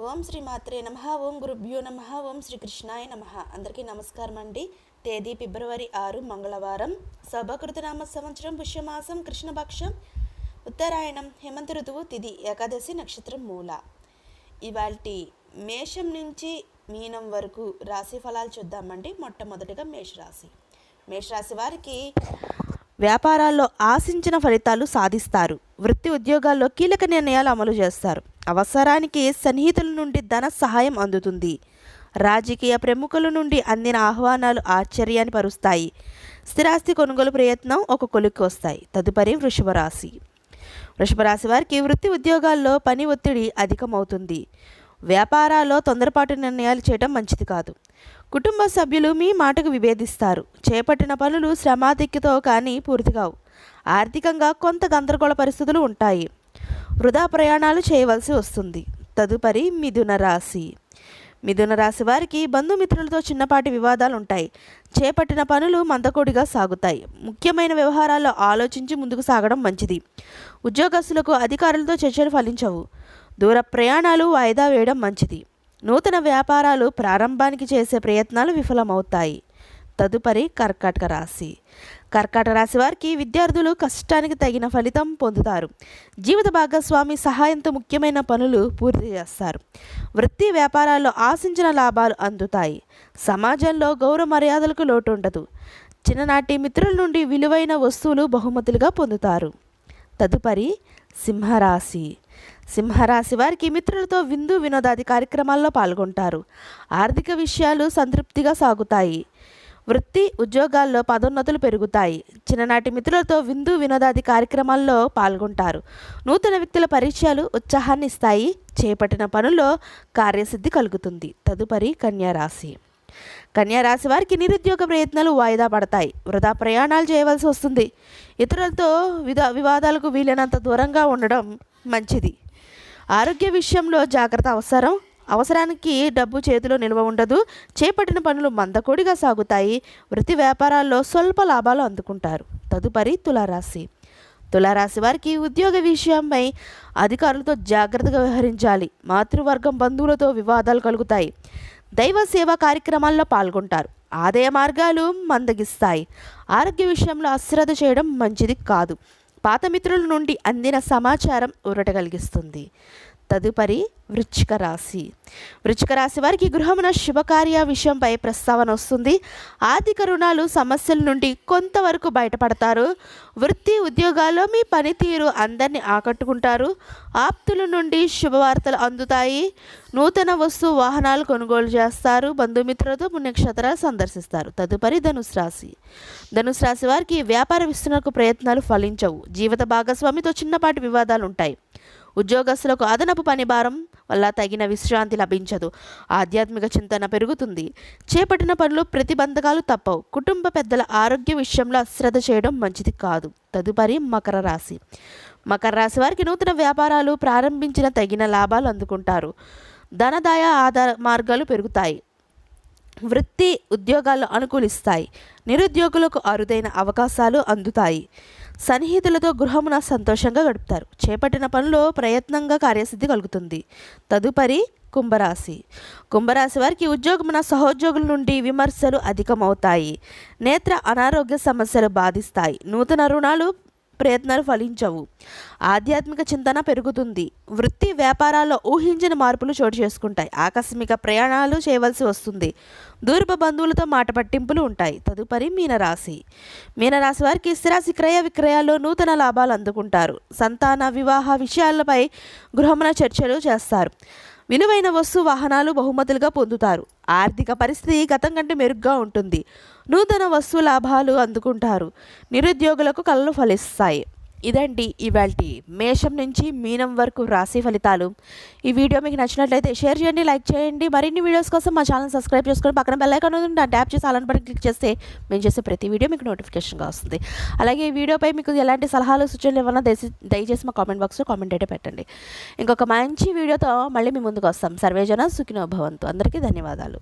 ఓం శ్రీ మాత్రే నమః. ఓం గురుభ్యో నమః. ఓం శ్రీకృష్ణాయ నమః. అందరికీ నమస్కారం అండి. తేదీ ఫిబ్రవరి 6 మంగళవారం. శోభకృతనామ సంవత్సరం పుష్యమాసం కృష్ణపక్షం ఉత్తరాయణం హేమంత ఋతువు తిథి ఏకాదశి నక్షత్రం మూల. ఇవాల్టి మేషం నుంచి మీనం వరకు రాశి ఫలాలు చూద్దామండి. మొట్టమొదటిగా మేషరాశి వారికి వ్యాపారాల్లో ఆశించిన ఫలితాలు సాధిస్తారు. వృత్తి ఉద్యోగాల్లో కీలక నిర్ణయాలు అమలు చేస్తారు. అవసరానికి సన్నిహితుల నుండి ధన సహాయం అందుతుంది. రాజకీయ ప్రముఖుల నుండి అందిన ఆహ్వానాలు ఆశ్చర్యాన్ని పరుస్తాయి. స్థిరాస్తి కొనుగోలు ప్రయత్నం ఒక కొలిక్కి వస్తాయి. తదుపరి వృషభ రాశి వారికి వృత్తి ఉద్యోగాల్లో పని ఒత్తిడి అధికమవుతుంది. వ్యాపారాల్లో తొందరపాటు నిర్ణయాలు చేయడం మంచిది కాదు. కుటుంబ సభ్యులు మీ మాటకు విభేదిస్తారు. చేపట్టిన పనులు శ్రమాధిక్యతో కానీ పూర్తి కావు. ఆర్థికంగా కొంత గందరగోళ పరిస్థితులు ఉంటాయి. వృధా ప్రయాణాలు చేయవలసి వస్తుంది. తదుపరి మిథున రాశి వారికి బంధుమిత్రులతో చిన్నపాటి వివాదాలు ఉంటాయి. చేపట్టిన పనులు మందకొడిగా సాగుతాయి. ముఖ్యమైన వ్యవహారాల్లో ఆలోచించి ముందుకు సాగడం మంచిది. ఉద్యోగస్తులకు అధికారులతో చర్చలు ఫలించవు. దూర ప్రయాణాలు వాయిదా వేయడం మంచిది. నూతన వ్యాపారాలు ప్రారంభానికి చేసే ప్రయత్నాలు విఫలమవుతాయి. తదుపరి కర్కాటక రాశి వారికి విద్యార్థులు కష్టానికి తగిన ఫలితం పొందుతారు. జీవిత భాగస్వామి సహాయంతో ముఖ్యమైన పనులు పూర్తి చేస్తారు. వృత్తి వ్యాపారాల్లో ఆశించిన లాభాలు అందుతాయి. సమాజంలో గౌరవ మర్యాదలకు లోటు ఉండదు. చిన్ననాటి మిత్రుల నుండి విలువైన వస్తువులు బహుమతులుగా పొందుతారు. తదుపరి సింహరాశి వారికి మిత్రులతో విందు వినోదాది కార్యక్రమాల్లో పాల్గొంటారు. ఆర్థిక విషయాలు సంతృప్తిగా సాగుతాయి. వృత్తి ఉద్యోగాల్లో పదోన్నతులు పెరుగుతాయి. చిన్ననాటి మిత్రులతో విందు వినోదాది కార్యక్రమాల్లో పాల్గొంటారు. నూతన వ్యక్తుల పరిచయాలు ఉత్సాహాన్ని ఇస్తాయి. చేపట్టిన పనుల్లో కార్యసిద్ధి కలుగుతుంది. తదుపరి కన్యారాశి వారికి నిరుద్యోగ ప్రయత్నాలు వాయిదా పడతాయి. వృధా ప్రయాణాలు చేయవలసి వస్తుంది. ఇతరులతో వివాదాలకు వీలైనంత దూరంగా ఉండడం మంచిది. ఆరోగ్య విషయంలో జాగ్రత్త అవసరం. అవసరానికి డబ్బు చేతిలో నిల్వ ఉండదు. చేపట్టిన పనులు మందకొడిగా సాగుతాయి. వృత్తి వ్యాపారాల్లో స్వల్ప లాభాలు అందుకుంటారు. తదుపరి తులారాశి వారికి ఉద్యోగ విషయంపై అధికారులతో జాగ్రత్తగా వ్యవహరించాలి. మాతృవర్గం బంధువులతో వివాదాలు కలుగుతాయి. దైవ సేవా కార్యక్రమాల్లో పాల్గొంటారు. ఆదాయ మార్గాలు మందగిస్తాయి. ఆరోగ్య విషయంలో అశ్రద్ధ చేయడం మంచిది కాదు. పాత మిత్రుల నుండి అందిన సమాచారం ఊరట కలిగిస్తుంది. తదుపరి వృశ్చిక రాశి వారికి గృహమున శుభకార్య విషయంపై ప్రస్తావన వస్తుంది. ఆర్థిక రుణాలు సమస్యల నుండి కొంతవరకు బయటపడతారు. వృత్తి ఉద్యోగాల్లో మీ పనితీరు అందరినీ ఆకట్టుకుంటారు. ఆప్తుల నుండి శుభవార్తలు అందుతాయి. నూతన వస్తు వాహనాలు కొనుగోలు చేస్తారు. బంధుమిత్రులతో పుణ్యక్షేత్రాలు సందర్శిస్తారు. తదుపరి ధనుసు రాశి వారికి వ్యాపార విస్తరణకు ప్రయత్నాలు ఫలించవు. జీవిత భాగస్వామితో చిన్నపాటి వివాదాలు ఉంటాయి. ఉద్యోగస్తులకు అదనపు పని భారం వల్ల తగిన విశ్రాంతి లభించదు. ఆధ్యాత్మిక చింతన పెరుగుతుంది. చేపట్టిన పనులు ప్రతిబంధకాలు తప్పవు. కుటుంబ పెద్దల ఆరోగ్య విషయంలో అశ్రద్ధ చేయడం మంచిది కాదు. తదుపరి మకర రాశి వారికి నూతన వ్యాపారాలు ప్రారంభించిన తగిన లాభాలు అందుకుంటారు. ధనదాయ ఆధార మార్గాలు పెరుగుతాయి. వృత్తి ఉద్యోగాల్లో అనుకూలిస్తాయి. నిరుద్యోగులకు అరుదైన అవకాశాలు అందుతాయి. సన్నిహితులతో గృహమున సంతోషంగా గడుపుతారు. చేపట్టిన పనులు ప్రయత్నంగా కార్యసిద్ధి కలుగుతుంది. తదుపరి కుంభరాశి వారికి ఉద్యోగమున సహోద్యోగుల నుండి విమర్శలు అధికమవుతాయి. నేత్ర అనారోగ్య సమస్యలు బాధిస్తాయి. నూతన రుణాలు ప్రయత్నాలు ఫలించవు. ఆధ్యాత్మిక చింతన పెరుగుతుంది. వృత్తి వ్యాపారాల్లో ఊహించిన మార్పులు చోటు చేసుకుంటాయి. ఆకస్మిక ప్రయాణాలు చేయవలసి వస్తుంది. దూరపు బంధువులతో మాట పట్టింపులు ఉంటాయి. తదుపరి మీనరాశి వారికి స్థిరాస్తి క్రయ విక్రయాల్లో నూతన లాభాలు అందుకుంటారు. సంతాన వివాహ విషయాలపై గృహమున చర్చలు చేస్తారు. విలువైన వస్తు వాహనాలు బహుమతులుగా పొందుతారు. ఆర్థిక పరిస్థితి గతం కంటే మెరుగ్గా ఉంటుంది. నూతన వస్తు లాభాలు అందుకుంటారు. నిరుద్యోగులకు కళలు ఫలిస్తాయి. ఇదండి ఇవాల్టి మేషం నుంచి మీనం వరకు రాశి ఫలితాలు. ఈ వీడియో మీకు నచ్చినట్లయితే షేర్ చేయండి, లైక్ చేయండి. మరిన్ని వీడియోస్ కోసం మా ఛానల్ సబ్స్క్రైబ్ చేసుకొని పక్కన బెల్ ఐకాన్ ఉంది, దాన్ని ట్యాప్ చేసి అలాంటి బటన్ క్లిక్ చేస్తే మేము చేసే ప్రతి వీడియో మీకు నోటిఫికేషన్గా వస్తుంది. అలాగే ఈ వీడియోపై మీకు ఎలాంటి సలహాలు సూచనలు ఏమన్నా దయచేసి మా కామెంట్ బాక్స్లో కామెంట్ అయితే పెట్టండి. ఇంకొక మంచి వీడియోతో మళ్ళీ మీ ముందుకు వస్తాం. సర్వేజన సుఖినో భవంతు. అందరికీ ధన్యవాదాలు.